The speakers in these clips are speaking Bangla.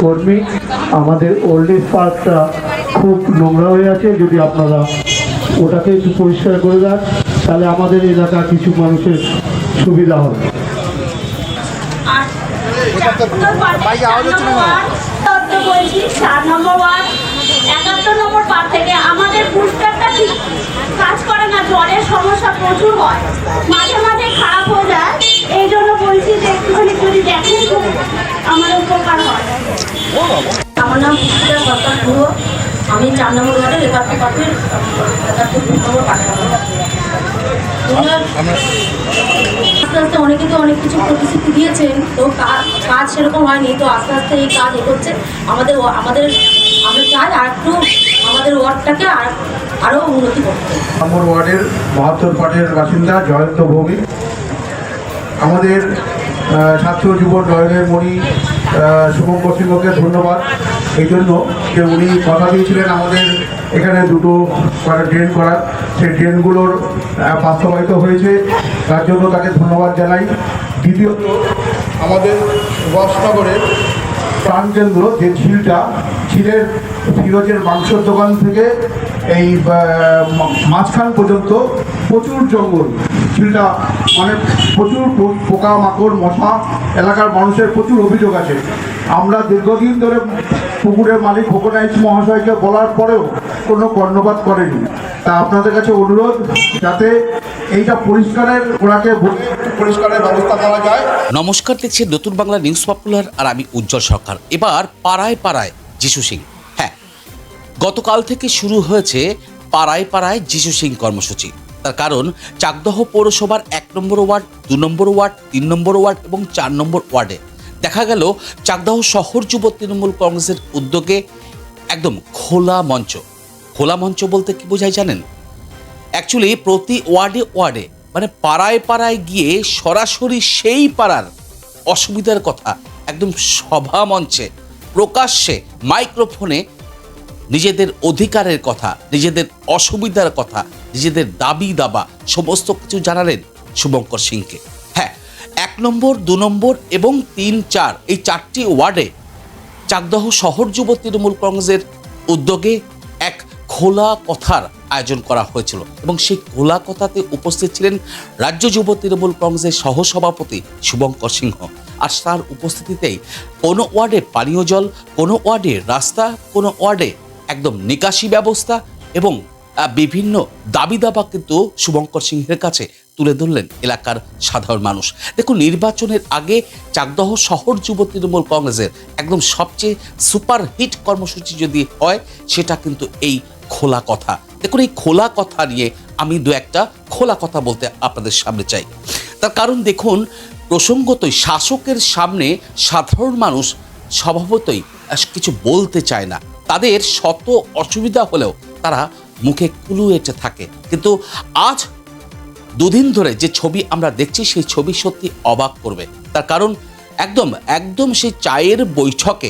কর্মী আমাদের ওল্ড এজ পার্কটা খুব নোংরা হয়ে আছে। যদি আপনারা ওটাকে একটু পরিষ্কার করে দেন তাহলে আমাদের এলাকা কিছু মানুষের সুবিধা হবে। বলছি 4 নম্বর ওয়ার্ড 71 নম্বর পার থেকে আমাদের বুস্টারটা ঠিক কাজ করে না, জলের সমস্যা প্রচুর হয়, মাঝে মাঝে খারাপ হয়ে যায়। এই জন্য বলছি যে একটুখানি যদি দেখেন খুব আমার উপকার হয়। আমার নাম পুষ্পিতা সরকার পুরো, আমি 4 নম্বর ওয়ার্ডের 71 পার্টির 71 নম্বর পার্টি। আস্তে আস্তে অনেকে তো অনেক কিছু প্রতিশ্রুতি দিয়েছেন, তো কাজ সেরকম হয়নি। তো আস্তে আস্তে এই কাজ এগোচ্ছে। আমরা চাই আর একটু আমাদের ওয়ার্ডটাকে আরও উন্নতি করতে। নম্বর ওয়ার্ডের 72 পার্টির বাসিন্দা জয়ন্ত ভৌমিক। আমাদের ছাত্র যুব নয়নের মণি শুভঙ্কর সিংহকে ধন্যবাদ এই জন্য যে উনি কথা দিয়েছিলেন আমাদের এখানে দুটো ড্রেন করার, সেই ড্রেনগুলোর বাস্তবায়িত হয়েছে, তার জন্য তাকে ধন্যবাদ জানাই। দ্বিতীয়ত আমাদের বসনগরের প্রাণকেন্দ্র যে ঝিলের ফিরোজের মাংসের দোকান থেকে এই মাঝখান পর্যন্ত প্রচুর জঙ্গল, ঝিলটা মানে প্রচুর পোকা মাকড় মশা, এলাকার মানুষের প্রচুর অভিযোগ আছে। আমরা দীর্ঘদিন ধরে পুকুরের মালিক খোকনাইচ মহাশয়কে বলার পরেও কোনো কর্ণপাত করেনি। তা আপনাদের কাছে অনুরোধ যাতে এইটা পরিষ্কারের ব্যবস্থা করা যায়। নমস্কার, দেখছি নতুন বাংলা নিউজ পপুলার আর আমি উজ্জ্বল সরকার। এবার পাড়ায় পাড়ায় যিশু সিং। হ্যাঁ, গতকাল থেকে শুরু হয়েছে পাড়ায় পাড়ায় যিশু সিং কর্মসূচি। তার কারণ চাকদহ পৌরসভার 1 নম্বর ওয়ার্ড, 2 নম্বর ওয়ার্ড, 3 নম্বর ওয়ার্ড এবং 4 নম্বর ওয়ার্ডে দেখা গেল চাকদহ শহর যুব তৃণমূল কংগ্রেসের উদ্যোগে একদম খোলা মঞ্চ। খোলা মঞ্চ বলতে কি বোঝায় জানেন? অ্যাকচুয়ালি প্রতি ওয়ার্ডে ওয়ার্ডে মানে পাড়ায় পাড়ায় গিয়ে সরাসরি সেই পাড়ার অসুবিধার কথা একদম সভা মঞ্চে প্রকাশ্যে মাইক্রোফোনে নিজেদের অধিকারের কথা, নিজেদের অসুবিধার কথা, নিজেদের দাবি দাবা সমস্ত কিছু জানালেন শুভঙ্কর সিংকে। হ্যাঁ, 1 নম্বর, 2 নম্বর এবং 3, 4 এই 4টি ওয়ার্ডে চাকদহ শহর যুব তৃণমূল কংগ্রেসের উদ্যোগে এক খোলা কথার আয়োজন করা হয়েছিল এবং সেই খোলা কথাতে উপস্থিত ছিলেন রাজ্য যুব তৃণমূল কংগ্রেসের সহসভাপতি শুভঙ্কর সিংহ। আর তার উপস্থিতিতেই কোনো ওয়ার্ডে পানীয় জল, কোনো ওয়ার্ডে রাস্তা, কোনো ওয়ার্ডে একদম নিকাশি ব্যবস্থা এবং বিভিন্ন দাবি দাবা কিন্তু শুভঙ্কর সিংহের কাছে তুলে ধরলেন এলাকার সাধারণ মানুষ। দেখুন, নির্বাচনের আগে চাকদহ শহর যুব তৃণমূল কংগ্রেসের একদম সবচেয়ে সুপারহিট কর্মসূচি যদি হয় সেটা কিন্তু এই খোলা কথা। দেখুন, এই খোলা কথা নিয়ে আমি দু একটা খোলা কথা বলতে আপনাদের সামনে চাই। তার কারণ দেখুন, প্রসঙ্গতই শাসকের সামনে সাধারণ মানুষ স্বভাবতই কিছু বলতে চায় না। তাদের শত অসুবিধা হলেও তারা মুখে কুলু এঁটে থাকে। কিন্তু আজ 2 দিন ধরে যে ছবি আমরা দেখছি সেই ছবি সত্যি অবাক করবে। তার কারণ একদম সেই চায়ের বৈঠকে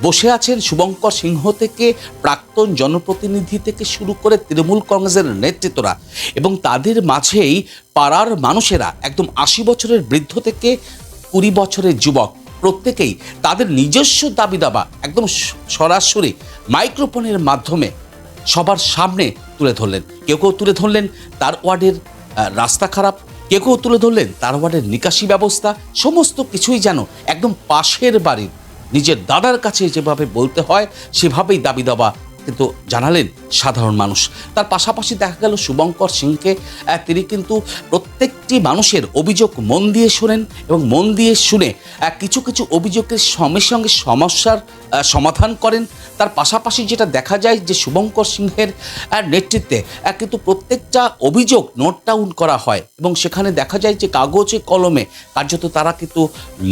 বসে আছেন শুভঙ্কর সিংহ থেকে প্রাক্তন জনপ্রতিনিধি থেকে শুরু করে তৃণমূল কংগ্রেসের নেতৃত্বরা এবং তাদের মাঝেই পাড়ার মানুষেরা একদম 80 বছরের বৃদ্ধ থেকে 20 বছরের যুবক প্রত্যেকেই তাদের নিজস্ব দাবি দাবা একদম সরাসরি মাইক্রোফোনের মাধ্যমে সবার সামনে তুলে ধরলেন। কেউ তুলে ধরলেন তার ওয়ার্ডের রাস্তা খারাপ, কেউ তুলে ধরলেন তার ওয়ার্ডের নিকাশি ব্যবস্থা, সমস্ত কিছুই যেন একদম পাশের বাড়ির নিজের দাদার কাছে যেভাবে বলতে হয় সেভাবেই দাবি দাবা কিন্তু জানালেন সাধারণ মানুষ। তার পাশাপাশি দেখা গেল শুভঙ্কর সিংকে তিনি কিন্তু প্রত্যেকটি মানুষের অভিযোগ মন দিয়ে শোনেন এবং মন দিয়ে শুনে কিছু কিছু অভিযোগের সঙ্গে সঙ্গে সমস্যার সমাধান করেন। তার পাশাপাশি যেটা দেখা যায় যে শুভঙ্কর সিংহের নেতৃত্বে কিন্তু প্রত্যেকটা অভিযোগ নোট ডাউন করা হয় এবং সেখানে দেখা যায় যে কাগজে কলমে কার্যত তারা কিন্তু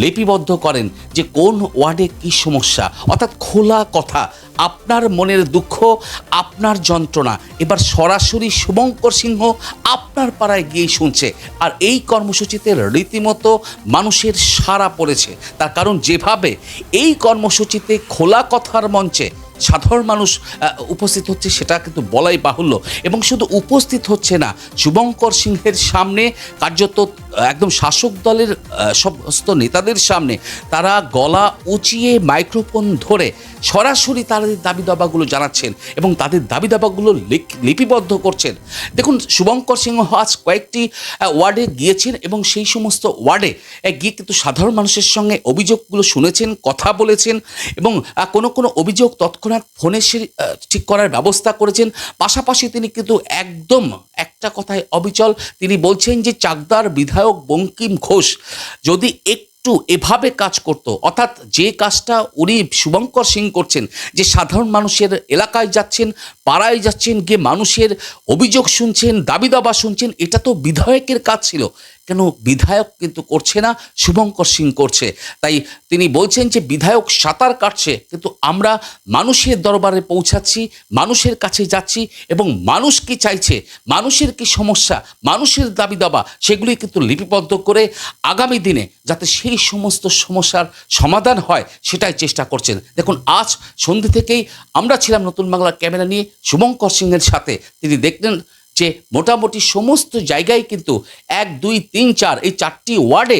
লিপিবদ্ধ করেন যে কোন ওয়ার্ডে কী সমস্যা। অর্থাৎ খোলা কথা, আপনার মনের দুঃখ, আপনার যন্ত্রণা এবার সরাসরি শুভঙ্কর সিংহ আপনার পাড়ায় গিয়ে শুনছে। আর এই কর্মসূচিতে রীতিমতো মানুষের সাড়া পড়েছে। তার কারণ যেভাবে এই কর্মসূচিতে খোলা কথার মঞ্চে সাধারণ মানুষ উপস্থিত হচ্ছে সেটা কিন্তু বলাই বাহুল্য। এবং শুধু উপস্থিত হচ্ছে না, শুভঙ্কর সিংহের সামনে কার্যত একদম শাসক দলের সমস্ত নেতাদের সামনে তারা গলা উঁচিয়ে মাইক্রোফোন ধরে সরাসরি তাদের দাবি দাবাগুলো জানাচ্ছেন এবং তাদের দাবি দাবাগুলো লিপিবদ্ধ করছেন। দেখুন, শুভঙ্কর সিংহ আজ কয়েকটি ওয়ার্ডে গিয়েছেন এবং সেই সমস্ত ওয়ার্ডে গিয়ে কিন্তু সাধারণ মানুষের সঙ্গে অভিযোগগুলো শুনেছেন, কথা বলেছেন এবং কোনো অভিযোগ তৎক্ষণাৎ ফোনে ঠিক করার ব্যবস্থা করেছেন। পাশাপাশি তিনি কিন্তু একদম একটা কথায় অবিচল, তিনি বলছেন যে চাকদার বিধায়ক বঙ্কিম ঘোষ যদি একটু এভাবে কাজ করত, অর্থাৎ যে কাজটা উনি শুভঙ্কর সিং করছেন, যে সাধারণ মানুষের এলাকায় যাচ্ছেন, পাড়ায় যাচ্ছেন, গিয়ে মানুষের অভিযোগ শুনছেন, দাবি দাবা শুনছেন, এটা তো বিধায়কের কাজ ছিল, কেন বিধায়ক কিন্তু করছে না, শুভঙ্কর সিং করছে। তাই তিনি বলছেন যে বিধায়ক সাঁতার কাটছে, কিন্তু আমরা মানুষের দরবারে পৌঁছাচ্ছি, মানুষের কাছে যাচ্ছি এবং মানুষ কি চাইছে, মানুষের কি সমস্যা, মানুষের দাবি দাবা, সেগুলি কিন্তু লিপিবদ্ধ করে আগামী দিনে যাতে সেই সমস্ত সমস্যার সমাধান হয় সেটাই চেষ্টা করছেন। দেখুন, আজ সন্ধ্যে থেকেই আমরা ছিলাম নতুন বাংলার ক্যামেরা নিয়ে শুভঙ্কর সিংয়ের সাথে। তিনি দেখলেন যে মোটামুটি সমস্ত জায়গায় কিন্তু 1, 2, 3, 4 এই 4টি ওয়ার্ডে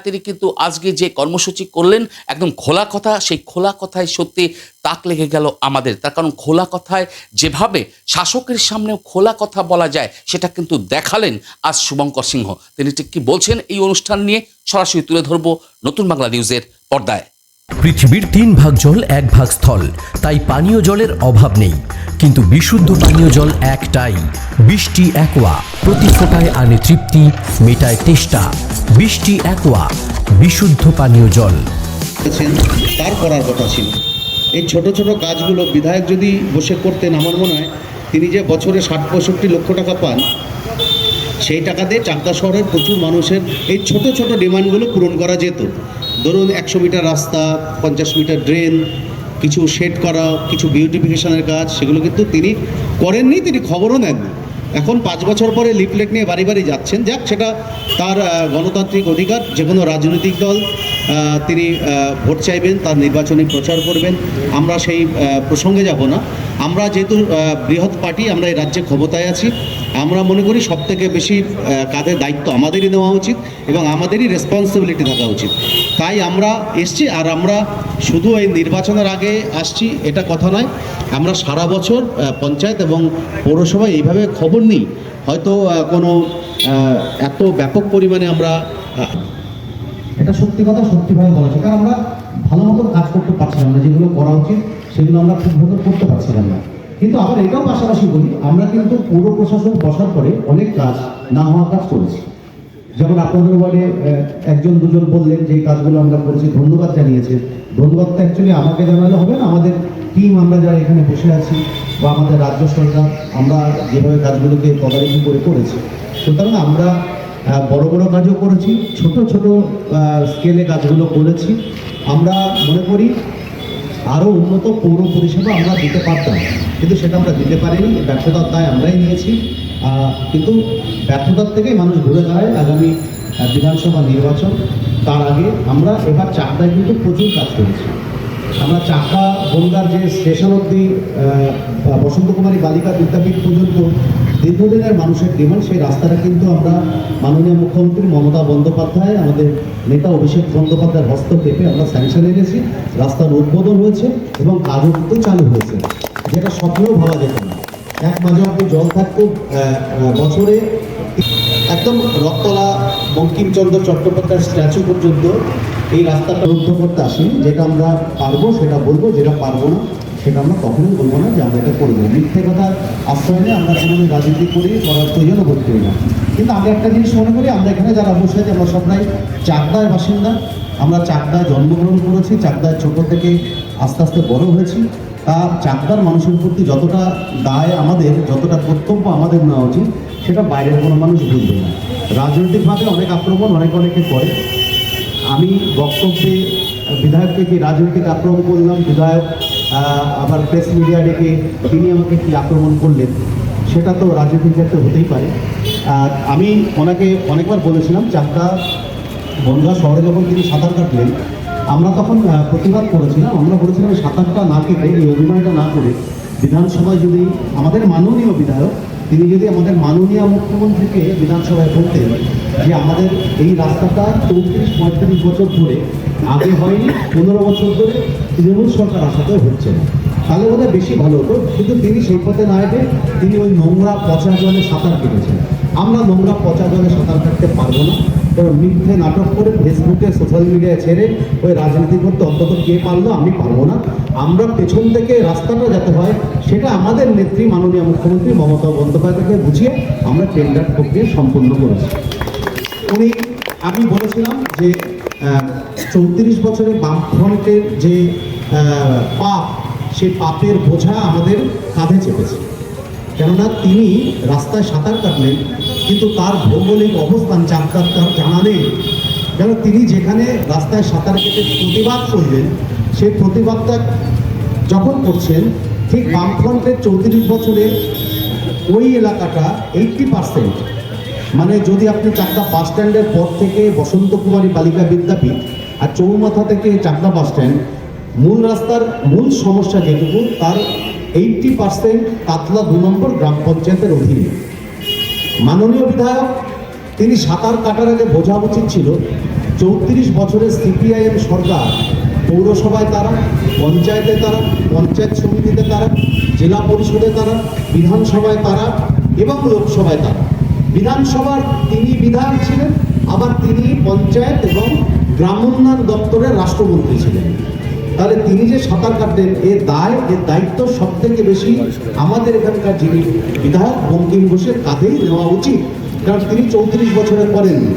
তিনি কিন্তু আজকে যে কর্মসূচি করলেন একদম খোলা কথা, সেই খোলা কথায় সত্যি তাক লেগে গেল আমাদের। তার কারণ খোলা কথায় যেভাবে শাসকের সামনেও খোলা কথা বলা যায় সেটা কিন্তু দেখালেন আজ শুভঙ্কর সিংহ। তিনি ঠিক কী বলছেন এই অনুষ্ঠান নিয়ে সরাসরি তুলে ধরবো নতুন বাংলা নিউজের পর্দায়। পৃথিবীর 3 ভাগ জল 1 ভাগ স্থল, তাই পানীয় জলের অভাব নেই, কিন্তু বিশুদ্ধ পানীয় জল একটাই, বৃষ্টি অ্যাকোয়া। প্রতি ফোঁটায় আনে তৃপ্তি, মেটায় তেষ্টা। বৃষ্টি অ্যাকোয়া, বিশুদ্ধ পানীয় জল। তার করার কথা ছিল। এই ছোট ছোট কাজগুলো বিধায়ক যদি বসে করতেন, আমার মনে হয় তিনি যে বছরে 60-65 লক্ষ টাকা পান, সেই টাকা দিয়ে চাকদা শহরের প্রচুর মানুষের এই ছোট ছোট ডিমান্ডগুলো পূরণ করা যেত। ধরুন 100 মিটার রাস্তা, 50 মিটার ড্রেন, কিছু শেড করা, কিছু বিউটিফিকেশনের কাজ, সেগুলো কিন্তু তিনি করেননি, তিনি খবরও নেননি। এখন 5 বছর পরে লিফলেট নিয়ে বাড়ি বাড়ি যাচ্ছেন। যাক, সেটা তার গণতান্ত্রিক অধিকার। যে কোনো রাজনৈতিক দল তিনি ভোট চাইবেন, তার নির্বাচনী প্রচার করবেন, আমরা সেই প্রসঙ্গে যাব না। আমরা যেহেতু বৃহৎ পার্টি, আমরা এই রাজ্যে ক্ষমতায় আছি, আমরা মনে করি সবথেকে বেশি কাঁধে দায়িত্ব আমাদেরই নেওয়া উচিত এবং আমাদেরই রেসপন্সিবিলিটি থাকা উচিত। তাই আমরা এসছি। আর আমরা শুধু এই নির্বাচনের আগে আসছি এটা কথা নয়, আমরা সারা বছর পঞ্চায়েত এবং পৌরসভায় এইভাবে খবর নিই। হয়তো কোনো এত ব্যাপক পরিমাণে আমরা, এটা সত্যি কথা, সত্যিভাবে বলেছে, কারণ আমরা ভালো মতো কাজ করতে পারছিলাম না, যেগুলো করা উচিত সেগুলো আমরা ঠিক মতো করতে পারছিলাম না। কিন্তু আবার এটাও পাশাপাশি বলি, আমরা কিন্তু পৌর প্রশাসন বসার পরে অনেক কাজ না হওয়া কাজ করেছি। যেমন আপনাদের ওয়ার্ডে 1-2 বললেন যে এই কাজগুলো আমরা করেছি, ধন্যবাদ জানিয়েছে। ধন্যবাদটা অ্যাকচুয়ালি আমাকে জানালে হবে না, আমাদের টিম, আমরা যারা এখানে বসে আছি বা আমাদের রাজ্য সরকার, আমরা যেভাবে কাজগুলোকে তদারকি করে করেছি। সুতরাং আমরা বড় বড় কাজও করেছি, ছোট ছোট স্কেলে কাজগুলো করেছি। আমরা মনে করি আরও উন্নত পৌর পরিষেবা আমরা দিতে পারতাম, কিন্তু সেটা আমরা দিতে পারিনি। ব্যর্থতার দায় আমরাই নিয়েছি। কিন্তু ব্যর্থতার থেকেই মানুষ ঘুরে দাঁড়ায় আগামী বিধানসভা নির্বাচন। তার আগে আমরা এবার চাকদায় কিন্তু প্রচুর কাজ করেছি। আমরা চাকদা বনগার যে স্টেশন অবধি বসন্ত কুমারী বালিকা বিদ্যাপীঠ পর্যন্ত দীর্ঘদিনের মানুষের ডিমান্ড, সেই রাস্তাটা কিন্তু আমরা মাননীয় মুখ্যমন্ত্রী মমতা বন্দ্যোপাধ্যায়, আমাদের নেতা অভিষেক বন্দ্যোপাধ্যায়ের হস্তক্ষেপে আমরা স্যাংশন এনেছি। রাস্তার উদ্বোধন হয়েছে এবং কাজও কিন্তু চালু হয়েছে, যেটা স্বপ্নেও ভাবা যেত না। 1 মাঝে অব্দি জল থাকতো। বছরে একদম রথতলা বঙ্কিমচন্দ্র চট্টোপাধ্যায়ের স্ট্যাচু পর্যন্ত এই রাস্তাটা রুদ্ধ করতে আসেনি। যেটা আমরা পারবো সেটা বলবো, যেটা পারবো না সেটা আমরা কখনোই বলবো না যে আমরা এটা করবো। মিথ্যে কথা আশ্রয় নিয়ে আমরা কোনো রাজনীতি করি, করার প্রয়োজনও বোধ করি না। কিন্তু আমরা একটা জিনিস মনে করি, আমরা এখানে যারা বসে আছি আমরা সবাই চাকদার বাসিন্দা। আমরা চাকদায় জন্মগ্রহণ করেছি, চাকদায় ছোটো থেকে আস্তে আস্তে বড় হয়েছি। চাকদার মানুষের প্রতি যতটা দায় আমাদের, যতটা কর্তব্য আমাদের নেওয়া উচিত, সেটা বাইরের কোনো মানুষ বুঝবে না। রাজনৈতিকভাবে অনেক আক্রমণ অনেকে করে। আমি বক্তব্যে বিধায়ককে কি রাজনৈতিক আক্রমণ করলাম, বিধায়ক আবার প্রেস মিডিয়া ডেকে তিনি আমাকে কি আক্রমণ করলেন, সেটা তো রাজনৈতিক ক্ষেত্রে হতেই পারে। আমি ওনাকে অনেকবার বলেছিলাম, চাকদা বনগাঁ শহরে যখন তিনি সাঁতার কাটলেন, আমরা তখন প্রতিবাদ করেছিলাম। আমরা বলেছিলাম সাঁতারটা না কেটে, এই অভিনয়টা না করে বিধানসভায় যদি আমাদের মাননীয় বিধায়ক, তিনি যদি আমাদের মাননীয় মুখ্যমন্ত্রীকে বিধানসভায় বলতেন যে আমাদের এই রাস্তাটা 34-35 বছর ধরে আগে হয়নি, 15 বছর ধরে তৃণমূল সরকার আসাতেও হচ্ছে না, তাহলে বোধহয় বেশি ভালো হতো। কিন্তু তিনি সেই পথে না হেঁটে তিনি ওই নোংরা পচা জলে সাঁতার কেটেছেন। আমরা নোংরা পচা জলে সাঁতার কাটতে পারবো না, কারণ মিথ্যে নাটক করে ফেসবুকে সোশ্যাল মিডিয়ায় ছেড়ে ওই রাজনীতি করতে অন্তত কে পারলো, আমি পারবো না। আমরা পেছন থেকে রাস্তাটা যাতে হয় সেটা আমাদের নেত্রী মাননীয় মুখ্যমন্ত্রী মমতা বন্দ্যোপাধ্যায়কে বুঝিয়ে আমরা টেন্ডার প্রক্রিয়া সম্পন্ন করেছি। আমি বলেছিলাম যে 34 বছরের বামফ্রন্টের যে পাপ, সেই পাপের বোঝা আমাদের কাঁধে চেপেছে। কেননা তিনি রাস্তায় সাঁতার কাটলেন, কিন্তু তার ভৌগোলিক অবস্থান চাকদার তার জানা নেই। কেন তিনি যেখানে রাস্তায় সাঁতার কেটে প্রতিবাদ করলেন, সেই প্রতিবাদটা যখন করছেন ঠিক বামফ্রন্টের 34 বছরের ওই এলাকাটা 80%, মানে যদি আপনি চাকদা বাস স্ট্যান্ডের পর থেকে বসন্ত কুমারী বালিকা বিদ্যাপীঠ আর চৌমাথা থেকে চাকদা বাস স্ট্যান্ড, মূল রাস্তার মূল সমস্যা যেটুকু, তার 80% কাতলা 2 নম্বর গ্রাম পঞ্চায়েতের অধীনে। মাননীয় বিধায়ক তিনি সাঁতার কাটার আগে বোঝা উচিত ছিল 34 বছরের সিপিআইএম সরকার পৌরসভায় তারা, পঞ্চায়েতে তারা, পঞ্চায়েত সমিতিতে তারা, জেলা পরিষদে তারা, বিধানসভায় তারা এবং লোকসভায় তারা। বিধানসভার তিনি বিধায়ক ছিলেন, আবার তিনি পঞ্চায়েত এবং গ্রাম উন্নয়ন দপ্তরের রাষ্ট্রমন্ত্রী ছিলেন। তাহলে তিনি যে সাঁতার কাটলেন, এর দায়িত্ব সব থেকে বেশি আমাদের এখানকার যিনি বিধায়ক বঙ্কিম ঘোষের কাঁধেই নেওয়া উচিত, কারণ তিনি 34 বছরে করেননি।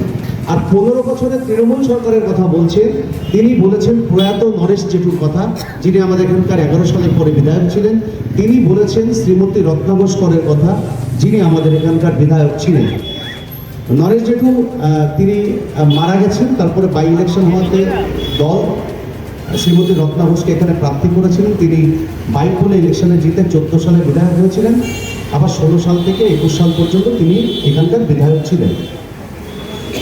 আর 15 বছরের তৃণমূল সরকারের কথা বলছেন, তিনি বলেছেন প্রয়াত নরেশ জেঠুর কথা, যিনি আমাদের এখানকার 11 সালের পরে বিধায়ক ছিলেন। তিনি বলেছেন শ্রীমতী রত্না ঘোষকরের কথা, যিনি আমাদের এখানকার বিধায়ক ছিলেন। নরেশ জেঠু তিনি মারা গেছেন, তারপরে বাই ইলেকশন হওয়াতে দল শ্রীমতী রত্না ঘোষকে এখানে প্রার্থী করেছিলেন। তিনি বাইপোলে ইলেকশনে জিতে 14 সালে বিধায়ক হয়েছিলেন, আবার 16 সাল থেকে 21 সাল পর্যন্ত তিনি এখানকার বিধায়ক ছিলেন।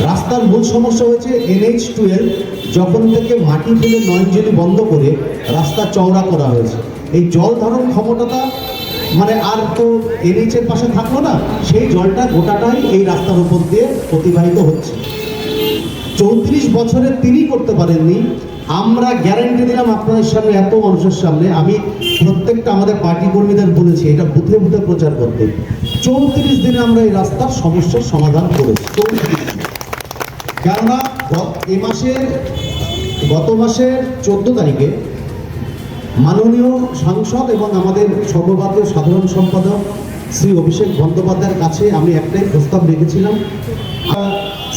রাস্তার মূল সমস্যা হয়েছে NH-12, যখন থেকে মাটি ফেলে নয়নজলি বন্ধ করে রাস্তা চওড়া করা হয়েছে। এই জল ধারণ ক্ষমতাটা মানে আর তো NH এর পাশে থাকলো না, সেই জলটা গোটাটাই এই রাস্তার উপর দিয়ে অতিবাহিত হচ্ছে। 34 বছরে তিনি করতে পারেননি, আমরা গ্যারান্টি দিলাম আপনাদের সামনে, এত মানুষের সামনে। আমি প্রত্যেকটা আমাদের পার্টি কর্মীদের বলেছি এটা বুথে বুথে প্রচার করতে। 34 দিনে আমরা এই রাস্তার সমস্যার সমাধান করেছি। 34 দিন। কেননা গত মাসের 14 তারিখে মাননীয় সাংসদ এবং আমাদের সর্বভারতীয় সাধারণ সম্পাদক শ্রী অভিষেক বন্দ্যোপাধ্যায়ের কাছে আমি একটাই প্রস্তাব রেখেছিলাম।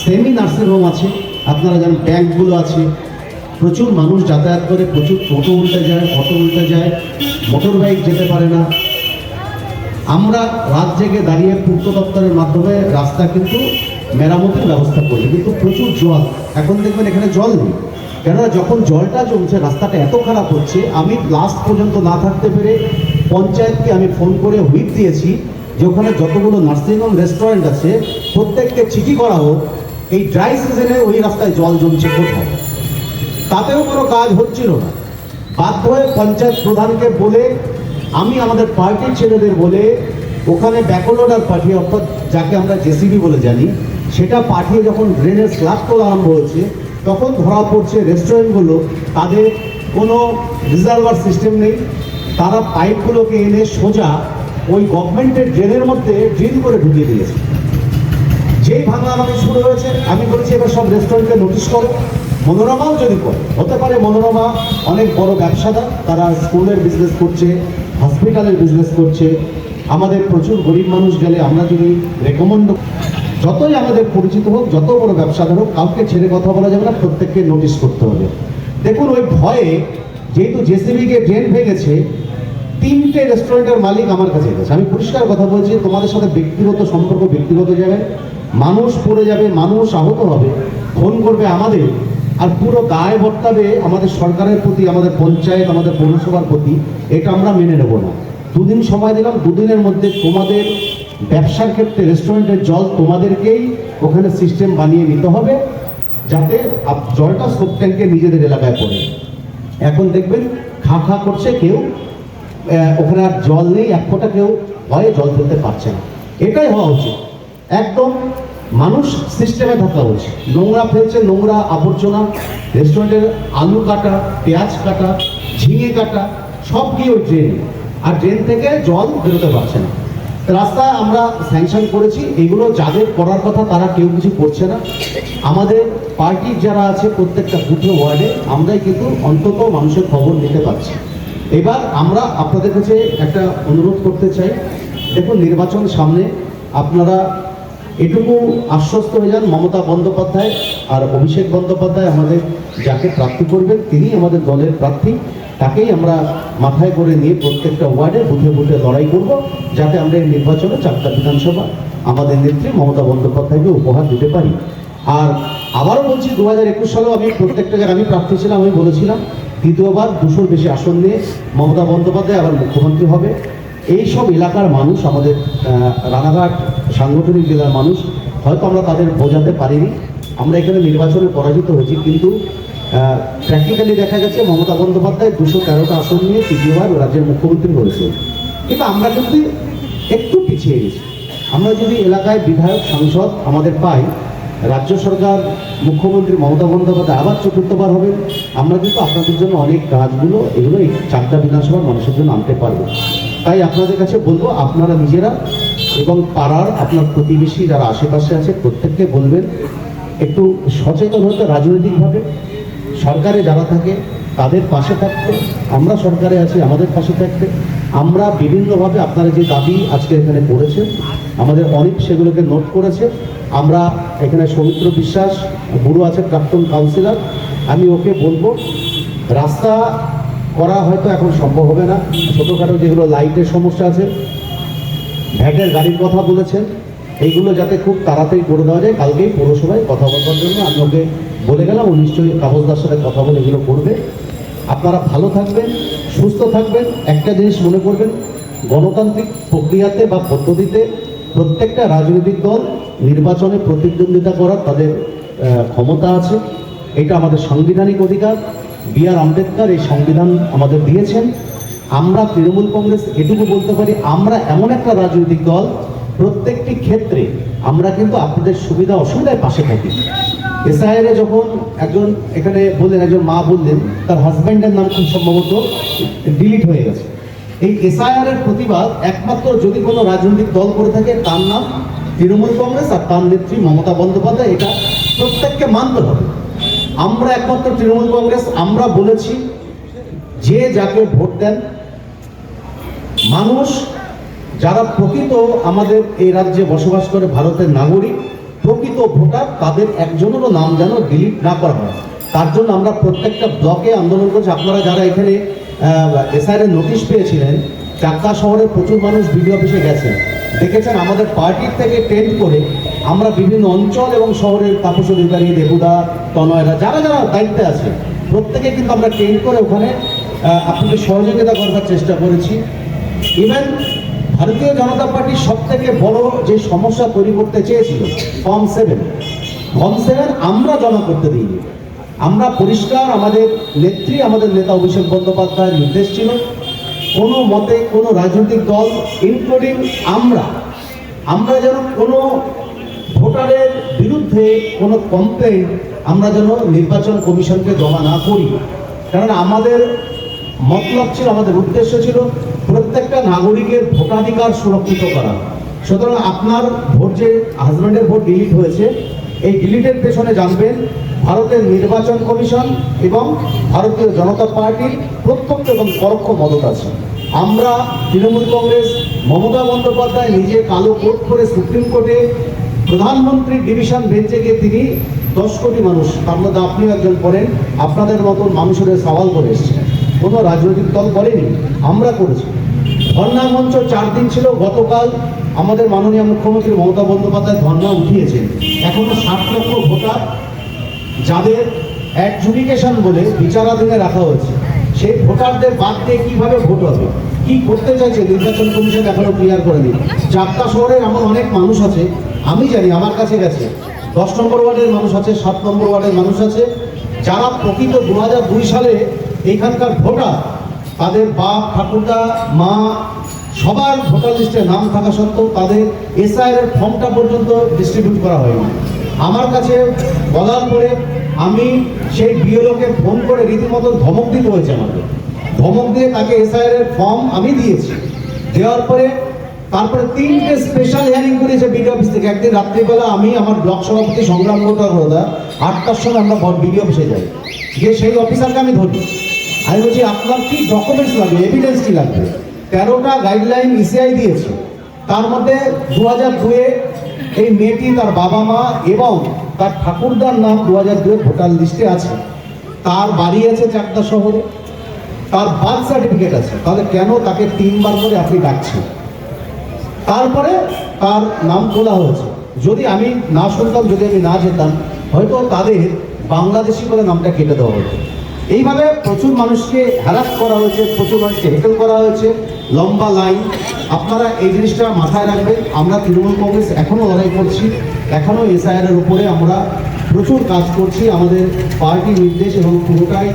সেমি নার্সিংহোম আছে, আপনারা জানেন ব্যাংকগুলো আছে, প্রচুর মানুষ যাতায়াত করে, প্রচুর টোটো উল্টে যায়, অটো উল্টে যায়, মোটর বাইক যেতে পারে না। আমরা রাত জেগে দাঁড়িয়ে পূর্ত দপ্তরের মাধ্যমে রাস্তা কিন্তু মেরামতির ব্যবস্থা করি, কিন্তু প্রচুর জল। এখন দেখবেন এখানে জল নেই, কেননা যখন জলটা জমছে রাস্তাটা এত খারাপ হচ্ছে। আমি লাস্ট পর্যন্ত না থাকতে পেরে পঞ্চায়েতকে আমি ফোন করে হুইপ দিয়েছি যে ওখানে যতগুলো নার্সিংহোম রেস্টুরেন্ট আছে প্রত্যেককে চিঠি করা হোক, এই ড্রাই সিজনে ওই রাস্তায় জল জমছে কোথায়। তাতেও কোনো কাজ হচ্ছিল না। বাধ্য হয়ে পঞ্চায়েত প্রধানকে বলে, আমি আমাদের পার্টির ছেলেদের বলে ওখানে ব্যাকলোডার পাঠিয়ে, অর্থাৎ যাকে আমরা জেসিবি বলে জানি, সেটা পাঠিয়ে যখন ড্রেনের স্ল্যাব তোলা আরম্ভ হয়েছে, তখন ধরা পড়ছে রেস্টুরেন্টগুলো তাদের কোনো রিজার্ভার সিস্টেম নেই। তারা পাইপগুলোকে এনে সোজা ওই গভর্নমেন্টের ড্রেনের মধ্যে ড্রিল করে ঢুকিয়ে দিয়েছে। যেই ভাঙা আমাকে শুরু হয়েছে, আমি বলেছি এবার সব রেস্টুরেন্টকে নোটিশ করো। মনোরমাও যদি করে, হতে পারে মনোরমা অনেক বড় ব্যবসাদার, তারা স্কুলের বিজনেস করছে, হসপিটালের বিজনেস করছে। আমাদের প্রচুর গরিব মানুষ গেলে আমরা যদি রেকমেন্ড, যতই আমাদের পরিচিত হোক, যত বড় ব্যবসাদার হোক, কাউকে ছেড়ে কথা বলা যাবে না, প্রত্যেককে নোটিশ করতে হবে। দেখুন ওই ভয়ে, যেহেতু জেসিবিকে ড্রেন ভেঙেছে, 3টে রেস্টুরেন্টের মালিক আমার কাছে গেছে। আমি পরিষ্কার কথা বলছি, তোমাদের সাথে ব্যক্তিগত সম্পর্ক ব্যক্তিগত জায়গায়, মানুষ পড়ে যাবে, মানুষ আহত হবে, ফোন করবে আমাদের, আর পুরো দায় বর্তাবে আমাদের সরকারের প্রতি, আমাদের পঞ্চায়েত, আমাদের পৌরসভার প্রতি। এটা আমরা মেনে নেব না। 2 দিন সময় দিলাম, 2 দিনের মধ্যে তোমাদের ব্যবসার ক্ষেত্রে রেস্টুরেন্টের জল তোমাদেরকেই ওখানে সিস্টেম বানিয়ে নিতে হবে। যাতে জলটা স্টোভ ট্যাঙ্কে নিজেদের এলাকায় পড়ে। এখন দেখবেন খা খা করছে কেউ, ওখানে আর জল নেই, এক ফোঁটা কেউ ভয়ে জল ফেলতে পারছে না। এটাই হওয়া উচিত, একদম মানুষ সিস্টেমে থাকা উচিত। নোংরা ফেলছে, নোংরা আবর্জনা, রেস্টুরেন্টের আলু কাটা, পেঁয়াজ কাটা, ঝিঙে কাটা সব গিয়ে ওই ড্রেনে, আর ড্রেন থেকে জল বেরোতে পারছে না। রাস্তা আমরা স্যাংশন করেছি, এগুলো যাদের করার কথা তারা কেউ কিছু করছে না। আমাদের পার্টির যারা আছে প্রত্যেকটা বুথে ওয়ার্ডে আমরাই কিন্তু অন্তত মানুষের খবর নিতে পারছি। এবার আমরা আপনাদের কাছে একটা অনুরোধ করতে চাই, দেখুন নির্বাচন সামনে, আপনারা এটুকু আশ্বস্ত হয়ে যান, মমতা বন্দ্যোপাধ্যায় আর অভিষেক বন্দ্যোপাধ্যায় আমাদের যাকে প্রার্থী করবেন তিনি আমাদের দলের প্রার্থী, তাকেই আমরা মাথায় করে নিয়ে প্রত্যেকটা ওয়ার্ডে বুথে বুথে লড়াই করব, যাতে আমরা এই নির্বাচনে 4টা বিধানসভা আমাদের নেত্রী মমতা বন্দ্যোপাধ্যায়কে উপহার দিতে পারি। আর আবারও বলছি, 2021 সালেও আমি প্রত্যেকটা জায়গায় আমি প্রার্থী ছিলাম, আমি বলেছিলাম দ্বিতীয়বার 200-র বেশি আসন নিয়ে মমতা বন্দ্যোপাধ্যায় আবার মুখ্যমন্ত্রী হবে। এই সব এলাকার মানুষ, আমাদের রানাঘাট সাংগঠনিক জেলার মানুষ, হয়তো আমরা তাদের বোঝাতে পারিনি, আমরা এখানে নির্বাচনে পরাজিত হয়েছি, কিন্তু প্র্যাকটিক্যালি দেখা গেছে মমতা বন্দ্যোপাধ্যায় 213টা আসন নিয়ে তৃতীয়বার রাজ্যের মুখ্যমন্ত্রী হয়েছে। কিন্তু আমরা কিন্তু একটু পিছিয়ে গেছি। আমরা যদি এলাকায় বিধায়ক সাংসদ আমাদের পাই, রাজ্য সরকার মুখ্যমন্ত্রী মমতা বন্দ্যোপাধ্যায় আবার 4র্থবার হবেন, আমরা কিন্তু আপনাদের জন্য অনেক কাজগুলো এগুলো এই 4টা বিধানসভার মানুষের জন্য আনতে পারবো। তাই আপনাদের কাছে বলবো, আপনারা নিজেরা এবং পাড়ার আপনার প্রতিবেশী যারা আশেপাশে আছে প্রত্যেককে বলবেন একটু সচেতন হতে, রাজনৈতিকভাবে সরকারে যারা থাকে তাদের পাশে থাকতে, আমরা সরকারে আছি আমাদের পাশে থাকতে। আমরা বিভিন্নভাবে আপনারা যে দাবি আজকে এখানে করেছেন, আমাদের অনেক সেগুলোকে নোট করেছে। আমরা এখানে সৌমিত্র বিশ্বাস বুড়ো আছে, প্রাক্তন কাউন্সিলর, আমি ওকে বলবো রাস্তা করা হয়তো এখন সম্ভব হবে না, ছোটোখাটো যেগুলো লাইটের সমস্যা আছে, ভ্যাটের গাড়ির কথা বলেছেন, এইগুলো যাতে খুব তাড়াতাড়ি করে দেওয়া যায়। কালকেই পৌরসভায় কথা বলার জন্য আমি ওকে বলে গেলাম, ও নিশ্চয়ই কাগজদার সাথে কথা বলে এগুলো করবে। আপনারা ভালো থাকবেন, সুস্থ থাকবেন। একটা জিনিস মনে করবেন, গণতান্ত্রিক প্রক্রিয়াতে বা পদ্ধতিতে প্রত্যেকটা রাজনৈতিক দল নির্বাচনে প্রতিদ্বন্দ্বিতা করার তাদের ক্ষমতা আছে, এটা আমাদের সাংবিধানিক অধিকার। B.R. আম্বেদকর এই সংবিধান আমাদের দিয়েছেন। আমরা তৃণমূল কংগ্রেস এটুকু বলতে পারি, আমরা এমন একটা রাজনৈতিক দল প্রত্যেকটি ক্ষেত্রে আমরা কিন্তু আপনাদের সুবিধা অসুবিধায় পাশে থাকি। SIR যখন একজন এখানে বললেন, একজন মা বললেন তার হাজব্যান্ডের নাম খুব সম্ভবত ডিলিট হয়ে গেছে। এই SIR এর প্রতিবাদ একমাত্র যদি কোনো রাজনৈতিক দল করে থাকে তার নাম তৃণমূল কংগ্রেস আর তার নেত্রী মমতা বন্দ্যোপাধ্যায়, এটা প্রত্যেককে মানতে হবে। আমরা একমাত্র তৃণমূল কংগ্রেস, আমরা বলেছি যে যাকে ভোট দেন, মানুষ যারা প্রকৃত আমাদের এই রাজ্যে বসবাস করে ভারতের নাগরিক, প্রকৃত ভোটার, তাদের একজনেরও নাম যেন ডিলিট না করা হয়, তার জন্য আমরা প্রত্যেকটা ব্লকে আন্দোলন করছি। আপনারা যারা এখানে SIR এর নোটিশ পেয়েছিলেন, চাকদা শহরে প্রচুর মানুষ বিডিও অফিসে গেছেন, দেখেছেন আমাদের পার্টির থেকে টেন্ট করে আমরা বিভিন্ন অঞ্চল এবং শহরের তাপস অধিকারী, দেবুদা, তনয়রা, যারা যারা দায়িত্বে আছে প্রত্যেকে কিন্তু আমরা টেন্ট করে ওখানে আপনাদের সহযোগিতা করবার চেষ্টা করেছি। ইভেন ভারতীয় জনতা পার্টির সব থেকে বড় যে সমস্যা তৈরি করতে চেয়েছিল ফর্ম 7 আমরা জমা করতে দিইনি। আমরা পরিষ্কার, আমাদের নেত্রী, আমাদের নেতা অভিষেক বন্দ্যোপাধ্যায়ের নির্দেশ ছিল, কোনো মতে কোনো রাজনৈতিক দল ইনক্লুডিং আমরা যেন কোনো ভোটারের বিরুদ্ধে কোনো কমপ্লেন আমরা যেন নির্বাচন কমিশনকে জমা না করি। কারণ আমাদের মতলব ছিল, আমাদের উদ্দেশ্য ছিল প্রত্যেকটা নাগরিকের ভোটাধিকার সুরক্ষিত করা। সুতরাং আপনার ভোট, যে হাজব্যান্ডের ভোট ডিলিট হয়েছে, এই ডিলিটের পেছনে জানবেন ভারতের নির্বাচন কমিশন এবং ভারতীয় জনতা পার্টির প্রত্যক্ষ এবং পরোক্ষ মদত আছে। আমরা তৃণমূল কংগ্রেস, মমতা বন্দ্যোপাধ্যায় নিজে কালো কোট করে সুপ্রিম কোর্টে প্রধানমন্ত্রীর ডিভিশন বেঞ্চে গিয়ে তিনি 10 কোটি মানুষ, তার মধ্যে আপনিও একজন করেন, আপনাদের মতন মানুষের সওয়াল করে এসেছেন। কোনো রাজনৈতিক দল করেনি, আমরা করেছি। ধর্ণা মঞ্চ 4 দিন ছিল। গতকাল আমাদের মাননীয় মুখ্যমন্ত্রী মমতা বন্দ্যোপাধ্যায় ধর্ণা উঠিয়েছেন। এখনো 60 লক্ষ ভোটার যাদের অ্যাডজুডিকেশন বলে বিচারাধীনে রাখা হয়েছে, সেই ভোটারদের বাদ দিয়ে কীভাবে ভোট হবে, কী করতে চাইছে নির্বাচন কমিশন এখনো ক্লিয়ার করেনি। চাকদা শহরে এমন অনেক মানুষ আছে, আমি জানি, আমার কাছে গেছে, 10 নম্বর ওয়ার্ডের মানুষ আছে, 7 নম্বর ওয়ার্ডের মানুষ আছে, যারা প্রকৃত 2002 সালে এইখানকার ভোটার, তাদের বাপ ঠাকুরদা মা সবার ভোটার লিস্টে নাম থাকা সত্ত্বেও তাদের এসআইআর এর ফর্মটা পর্যন্ত ডিস্ট্রিবিউট করা হয়নি। আমার কাছে বলার পরে আমি সেই বিএলওকে ফোন করে রীতিমতো ধমক দিতে হয়েছে আমাকে। ধমক দিয়ে তাকে এসআইআর এর ফর্ম আমি দিয়েছি। দেওয়ার পরে তারপরে 3টে স্পেশাল হিয়ারিং করেছে বিডিও অফিস থেকে। একদিন রাত্রিবেলা আমি আমার ব্লক সভাপতি সংগ্রাম গোটারদা 8টার সময় আমরা বিডিও অফিসে যাই, যে সেই অফিসারকে আমি ধরি। আমি বলছি আপনার কি ডকুমেন্টস লাগবে, এভিডেন্স কি লাগবে? 13টা গাইডলাইন ইসিআই দিয়েছে। তার মধ্যে 2002-এ এই মেয়েটি তার বাবা মা এবং তার ঠাকুরদার নাম 2002-এর ভোটার লিস্টে আছে, তার বাড়ি আছে চাকদা শহরে, তার বার্থ সার্টিফিকেট আছে। তাহলে কেন তাকে 3বার করে আপনি ডাকছেন? তারপরে তার নাম তোলা হয়েছে। যদি আমি না শুনতাম, যদি আমি না যেতাম, হয়তো তাদের বাংলাদেশি করে নামটা কেটে দেওয়া হতো। এইভাবে প্রচুর মানুষকে হ্যারাস করা হয়েছে, প্রচুর মানুষকে হেকেল করা হয়েছে, লম্বা লাইন। আপনারা এই জিনিসটা মাথায় রাখবেন। আমরা তৃণমূল কংগ্রেস এখনও লড়াই করছি, এখনও এসআইআর এর উপরে আমরা প্রচুর কাজ করছি। আমাদের পার্টি নির্দেশ এবং পুরোটাই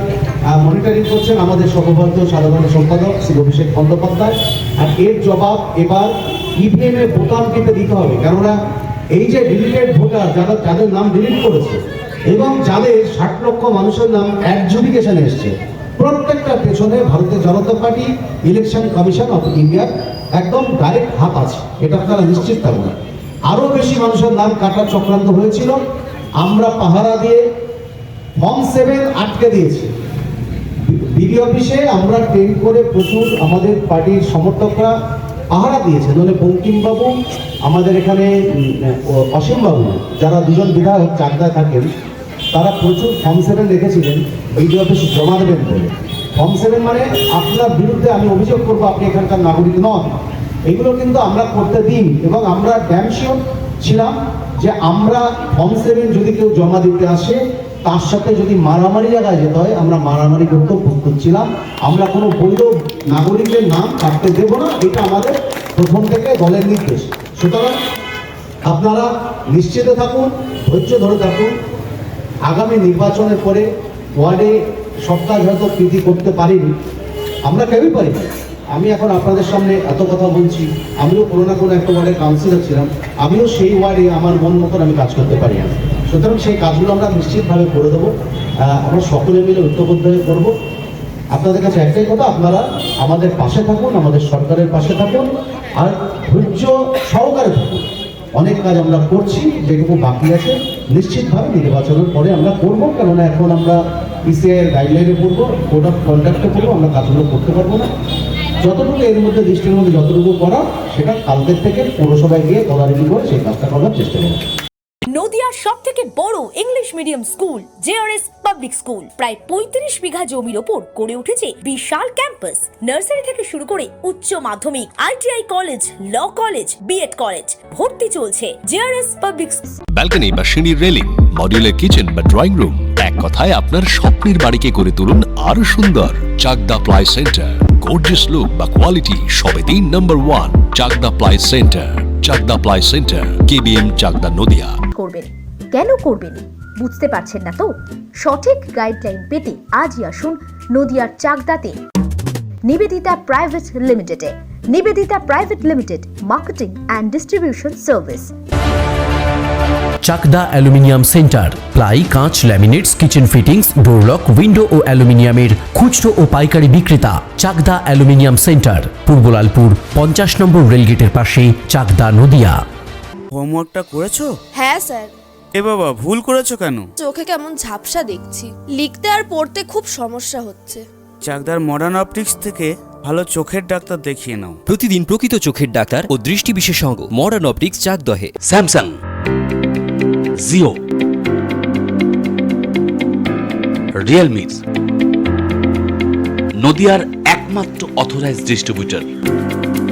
মনিটরিং করছেন আমাদের সর্বভারতীয় সাধারণ সম্পাদক শ্রী অভিষেক বন্দ্যোপাধ্যায়। আর এর জবাব এবার ইভিএমের বোতাম টিপে দিতে হবে, কেননা এই যে ডিলিটেড ভোটার যাদের নাম ডিলিট করেছে এবং যাদের 60 লক্ষ মানুষের নাম অ্যাডজুডিকেশনে এসছে, প্রত্যেকটা পেছনে ভারতীয় জনতা পার্টি, ইলেকশন কমিশন অফ ইন্ডিয়ার একদম ডাইরেক্ট হাত আছে, এটা আপনারা নিশ্চিত থাকবেন। আরও বেশি মানুষের নাম কাটার চক্রান্ত হয়েছিল, আমরা পাহারা দিয়ে ফর্ম 7 আটকে দিয়েছি। বিডিও অফিসে আমরা ট্রেন করে প্রচুর আমাদের পার্টির সমর্থকরা পাহারা দিয়েছে। ধরে বঙ্কিমবাবু, আমাদের এখানে অসীমবাবু, যারা দুজন বিধায়ক চাকদায় থাকেন, তারা প্রচুর ফর্ম 7 রেখেছিলেন বিডিও অফিসে জমা দেবেন বলে। ফর্ম 7 মানে আপনার বিরুদ্ধে আমি অভিযোগ করবো আপনি এখানকার নাগরিক নন। এগুলো কিন্তু আমরা করতে দিন, এবং আমরা ড্যাম শিওর ছিলাম যে আমরা ফর্ম 7 যদি কেউ জমা দিতে আসে, তার সাথে যদি মারামারি জায়গায় যেতে হয়, আমরা মারামারি করতেও প্রস্তুত ছিলাম। আমরা কোনো বৈধ নাগরিকের নাম কাটতে দেবো না, এটা আমাদের প্রথম থেকে দলের নির্দেশ। সুতরাং আপনারা নিশ্চিত থাকুন, ধৈর্য ধরে থাকুন। আগামী নির্বাচনের পরে ওয়ার্ডে সব কাজ হয়তো প্রীতি করতে পারিনি, আমরা কেউই পারিনি। আমি এখন আপনাদের সামনে এত কথা বলছি, আমিও কোনো না কোনো একটা ওয়ার্ডের কাউন্সিলর ছিলাম, আমিও সেই ওয়ার্ডে আমার মন মতন আমি কাজ করতে পারি না। সুতরাং সেই কাজগুলো আমরা নিশ্চিতভাবে করে দেবো, আমরা সকলে মিলে ঐক্যবদ্ধ হয়ে করবো। আপনাদের কাছে একটাই কথা, আপনারা আমাদের পাশে থাকুন, আমাদের সরকারের পাশে থাকুন, আর ধৈর্য সহকারে থাকুন। অনেক কাজ আমরা করছি, যেটুকু বাকি আছে নিশ্চিতভাবে নির্বাচনের পরে আমরা করবো, কেননা এখন আমরা ইসিআই গাইডলাইনে পড়বো, কোড অফ কন্ডাক্টে পড়বো, আমরা কাজগুলো করতে পারবো না। যতটুকু এর মধ্যে দৃষ্টির মধ্যে যতটুকু করা, সেটা কালকের থেকে পৌরসভায় গিয়ে তদারকি করে সেই কাজটা করার চেষ্টা করবো। নদিয়ার সবথেকে বড় English medium school JRS public school প্রায় 35 বিঘা জমির ওপর গড়ে উঠেছে বিশাল ক্যাম্পাস। নার্সারি থেকে শুরু করে উচ্চ মাধ্যমিক, ITI college, law college, BEd college, ভর্তি চলছে। জেআরএস পাবলিক ব্যালকনি বা সিঁড়ির রেলিং, মডিউলার কিচেন বা ড্রয়িং রুম, এক কথায় আপনার স্বপ্নের বাড়িকে করে তুলুন আরো সুন্দর। Chakdah ply centre, gorgeous look বা কোয়ালিটি সবে 3 নম্বর 1 Chakdah ply centre. Chakdah ply centre, KBM, Chakdah, Nadia. করবেন কেন করবেন বুঝতে পারছেন না তো? সঠিক গাইডলাইন পেতে আজই আসুন নদিয়ার চাকদাতে নিবেদিতা প্রাইভেট লিমিটেডে। Nivedita private limited, marketing and distribution service. Chakdah aluminium centre, ply, কাঁচ, laminates, kitchen fittings, door lock, window ও অ্যালুমিনিয়ামের খুচরো ও পাইকারি বিক্রেতা। Chakdah aluminium centre, Purbalalpur 50 number রেলগেটের পাশে, চাকদা, নদিয়া। হোমওয়ার্কটা করেছো? হ্যাঁ স্যার। এ বাবা, ভুল করেছো কেন? চোখে কেমন ঝাপসা দেখছি, লিখতে আর পড়তে খুব সমস্যা হচ্ছে। চাকদার মডার্ন অপটিক্স থেকে ভালো চোখের ডাক্তার দেখিয়ে নাও। প্রতিদিন প্রকৃত চোখের ডাক্তার ও দৃষ্টি বিশেষজ্ঞ মডার্ন অপটিক্স, চাকদহে। স্যামসাং, জিও, রিয়েলমি, নদিয়ার একমাত্র অথরাইজড ডিস্ট্রিবিউটর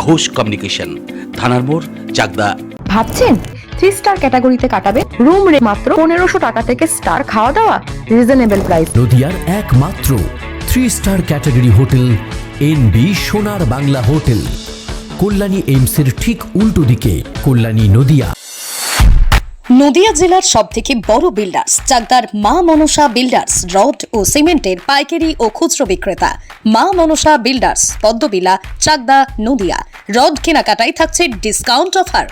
ঘোষ কমিউনিকেশন, থানার মোড়, চাকদা। ভাবছেন 3 স্টার ক্যাটাগরিতে কাটাবে? রুম রে মাত্র 1500 টাকা থেকে স্টার, খাওয়া দাওয়া রিজনেবল প্রাইস। নদিয়ার একমাত্র 3 স্টার ক্যাটাগরি হোটেল এনবি সোনার বাংলা হোটেল, কল্যাণী এইমসের ঠিক উল্টো দিকে, কল্যাণী, নদিয়া। নদিয়া জেলার সবথেকে বড় বিল্ডার্স চাকদার মা মনসা বিল্ডার্স রড ও সিমেন্টের পাইকারি ও খুচরো বিক্রেতা। মা মনসা বিল্ডার্স, পদ্মবিলা, চাকদা, নদিয়া। রড কেনাকাটায় থাকছে ডিসকাউন্ট অফার।